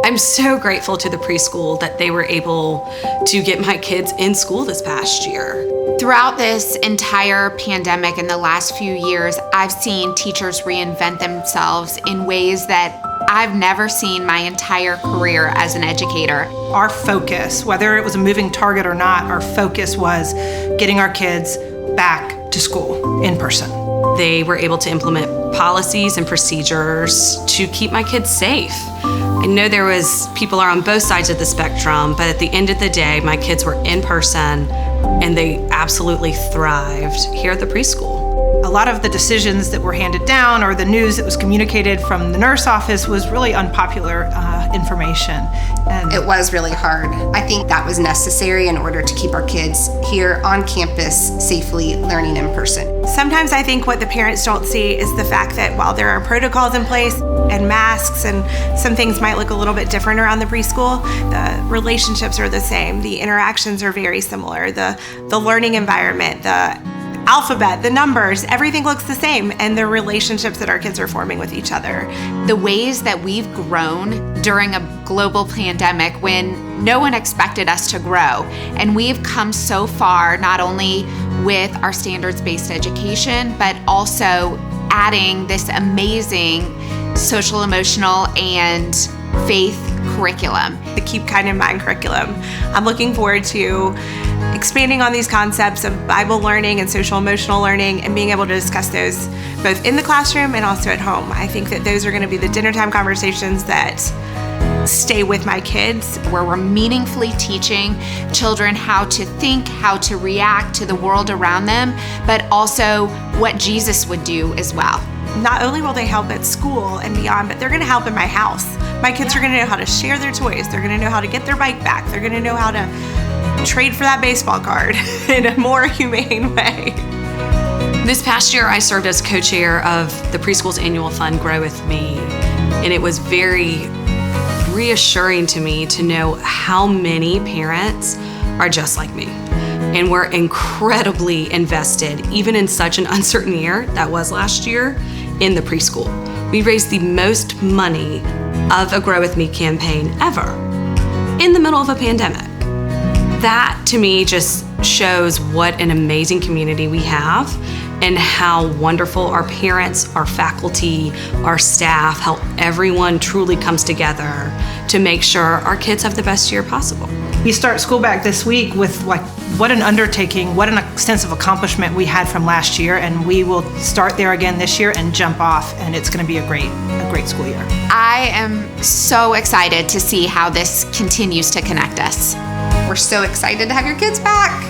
I'm so grateful to the preschool that they were able to get my kids in school this past year. Throughout this entire pandemic in the last few years, I've seen teachers reinvent themselves in ways that I've never seen my entire career as an educator. Our focus, whether it was a moving target or not, our focus was getting our kids back to school in person. They were able to implement policies and procedures to keep my kids safe. I know there was people are on both sides of the spectrum, but at the end of the day, my kids were in person and they absolutely thrived here at the preschool. A lot of the decisions that were handed down or the news that was communicated from the nurse office was really unpopular information. And it was really hard. I think that was necessary in order to keep our kids here on campus safely learning in person. Sometimes I think what the parents don't see is the fact that while there are protocols in place and masks and some things might look a little bit different around the preschool, the relationships are the same. The interactions are very similar. The learning environment, the alphabet, the numbers, everything looks the same, and the relationships that our kids are forming with each other. The ways that we've grown during a global pandemic when no one expected us to grow. And we've come so far, not only with our standards-based education, but also adding this amazing social, emotional, and faith curriculum. The Keep Kind in Mind curriculum. I'm looking forward to expanding on these concepts of Bible learning and social emotional learning and being able to discuss those both in the classroom and also at home. I think that those are going to be the dinner time conversations that stay with my kids. Where we're meaningfully teaching children how to think, how to react to the world around them, but also what Jesus would do as well. Not only will they help at school and beyond, but they're going to help in my house. My kids are going to know how to share their toys. They're going to know how to get their bike back. They're going to know how to trade for that baseball card in a more humane way. This past year, I served as co-chair of the preschool's annual fund, Grow With Me, and it was very reassuring to me to know how many parents are just like me. And we're incredibly invested, even in such an uncertain year that was last year, in the preschool. We raised the most money of a Grow With Me campaign ever in the middle of a pandemic. That to me just shows what an amazing community we have and how wonderful our parents, our faculty, our staff, how everyone truly comes together to make sure our kids have the best year possible. We start school back this week with what an undertaking, what an extensive accomplishment we had from last year, and we will start there again this year and jump off, and it's going to be a great school year. I am so excited to see how this continues to connect us. We're so excited to have your kids back.